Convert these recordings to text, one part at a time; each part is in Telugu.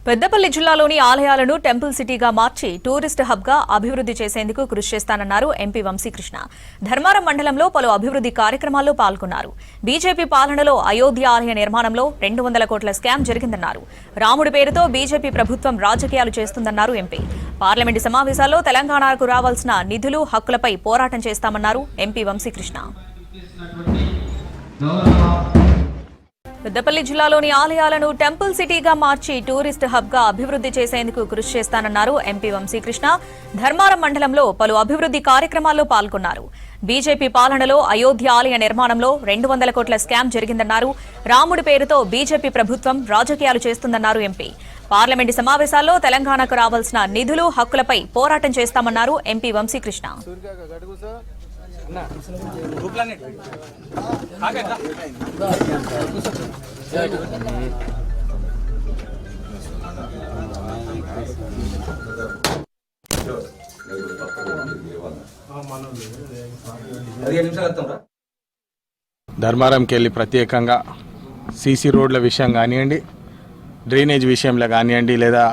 పెద్దపల్లి జిల్లాలోని ఆలయాలను టెంపుల్ సిటీగా మార్చి టూరిస్ట్ హబ్గా అభివృద్ధి చేసేందుకు కృషి చేస్తానన్నారు ఎంపీ వంశీకృష్ణ. ధర్మారం మండలంలో పలు అభివృద్ధి కార్యక్రమాల్లో పాల్గొన్నారు. బీజేపీ పాలనలో అయోధ్య ఆలయ నిర్మాణంలో 200 కోట్ల స్కామ్ జరిగిందన్నారు. రాముడి పేరుతో బీజేపీ ప్రభుత్వం రాజకీయాలు చేస్తుందన్నారు ఎంపీ. పార్లమెంటు సమావేశాల్లో తెలంగాణకు రావాల్సిన నిధులు, హక్కులపై పోరాటం చేస్తామన్నారు ఎంపీ వంశీకృష్ణ. పెద్దపల్లి జిల్లాలోని ఆలయాలను టెంపుల్ సిటీగా మార్చి టూరిస్ట్ హబ్గా అభివృద్ధి చేసేందుకు కృషి చేస్తానన్నారు ఎంపీ వంశీకృష్ణ. ధర్మారం మండలంలో పలు అభివృద్ధి కార్యక్రమాల్లో పాల్గొన్నారు. బీజేపీ పాలనలో అయోధ్య ఆలయ నిర్మాణంలో 200 కోట్ల స్కామ్ జరిగిందన్నారు. రాముడి పేరుతో బీజేపీ ప్రభుత్వం రాజకీయాలు చేస్తుందన్నారు ఎంపీ. పార్లమెంటు సమావేశాల్లో తెలంగాణకు రావాల్సిన నిధులు, హక్కులపై పోరాటం చేస్తామన్నారు ఎంపీ వంశీకృష్ణ. ధర్మారంకి వెళ్ళి ప్రత్యేకంగా సీసీ రోడ్ల విషయం కానివ్వండి, డ్రైనేజ్ విషయంలో కానివ్వండి, లేదా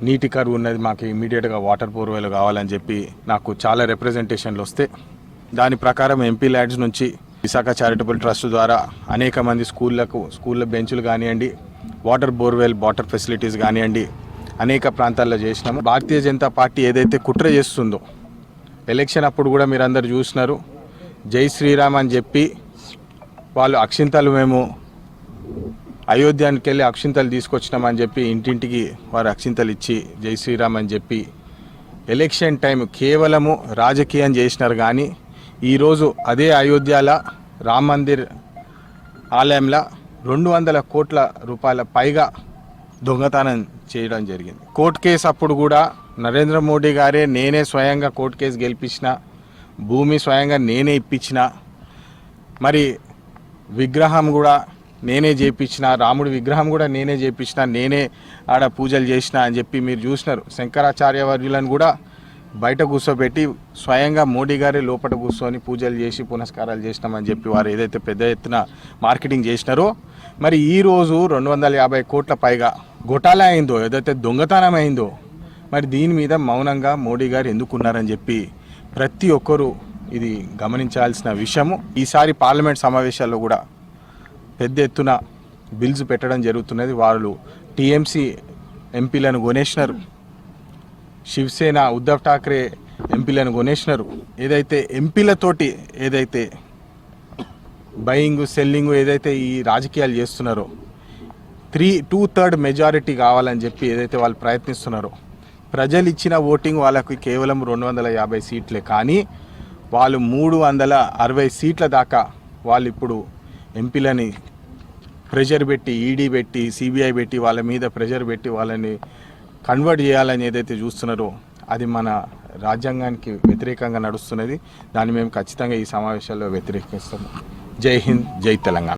నీటి కరువు ఉన్నది, మాకు ఇమీడియట్గా వాటర్ బోర్వెల్ కావాలని చెప్పి నాకు చాలా రిప్రజెంటేషన్లు వస్తే దాని ప్రకారం ఎంపీ ల్యాడ్స్ నుంచి విశాఖ చారిటబుల్ ట్రస్ట్ ద్వారా అనేక మంది స్కూళ్ళ బెంచులు కానివ్వండి, వాటర్ బోర్వెల్, వాటర్ ఫెసిలిటీస్ కానివ్వండి, అనేక ప్రాంతాల్లో చేసినాము. భారతీయ జనతా పార్టీ ఏదైతే కుట్ర చేస్తుందో, ఎలక్షన్ అప్పుడు కూడా మీరు అందరు చూసినారు, జై శ్రీరామ్ అని చెప్పి వాళ్ళు అక్షింతలు, మేము అయోధ్యానికి వెళ్ళి అక్షింతలు తీసుకొచ్చినామని చెప్పి ఇంటింటికి వారు అక్షింతలు ఇచ్చి జై శ్రీరామ్ అని చెప్పి ఎలక్షన్ టైం కేవలము రాజకీయం చేసినారు. కానీ ఈరోజు అదే అయోధ్యలో రామ్ మందిర్ ఆలయంలో 200 కోట్ల రూపాయల పైగా దొంగతనం చేయడం జరిగింది. కోర్టు కేసు అప్పుడు కూడా నరేంద్ర మోడీ గారే, నేనే స్వయంగా కోర్టు కేసు గెలిపించిన, భూమి స్వయంగా నేనే ఇప్పించిన, మరి విగ్రహం కూడా నేనే చేయించిన, రాముడి విగ్రహం కూడా నేనే చేయించిన, నేనే ఆడ పూజలు చేసిన అని చెప్పి మీరు చూసినారు. శంకరాచార్య వర్యులను కూడా బయట కూర్చోబెట్టి స్వయంగా మోడీ గారే లోపల కూర్చొని పూజలు చేసి పునస్కారాలు చేసినామని చెప్పి వారు ఏదైతే పెద్ద ఎత్తున మార్కెటింగ్ చేసినారో, మరి ఈరోజు 250 కోట్ల పైగా గొటాలా అయిందో, ఏదైతే దొంగతనం అయిందో, మరి దీని మీద మౌనంగా మోడీ గారు ఎందుకున్నారని చెప్పి ప్రతి ఒక్కరూ ఇది గమనించాల్సిన విషయము. ఈసారి పార్లమెంట్ సమావేశాల్లో కూడా పెద్ద ఎత్తున బిల్స్ పెట్టడం జరుగుతున్నది. వాళ్ళు టీఎంసీ ఎంపీలను కొనేసినారు, శివసేన ఉద్ధవ్ ఠాక్రే ఎంపీలను కొనేసినారు. ఏదైతే ఎంపీలతోటి ఏదైతే బయింగ్, సెల్లింగ్, ఏదైతే ఈ రాజకీయాలు చేస్తున్నారో, 2/3 మెజారిటీ కావాలని చెప్పి ఏదైతే వాళ్ళు ప్రయత్నిస్తున్నారో, ప్రజలు ఇచ్చిన ఓటింగ్ వాళ్ళకి కేవలం 250 సీట్లే. కానీ వాళ్ళు 360 సీట్ల దాకా వాళ్ళు ఇప్పుడు ఎంపీలని ప్రెషర్ పెట్టి, ఈడీ పెట్టి, సిబిఐ పెట్టి, వాళ్ళ మీద ప్రెషర్ పెట్టి వాళ్ళని కన్వర్ట్ చేయాలని ఏదైతే చూస్తున్నారో, అది మన రాజ్యాంగానికి వ్యతిరేకంగా నడుస్తున్నది. దాన్ని మేము ఖచ్చితంగా ఈ సమావేశాల్లో వ్యతిరేకిస్తాము. జై హింద్, జై తెలంగాణ.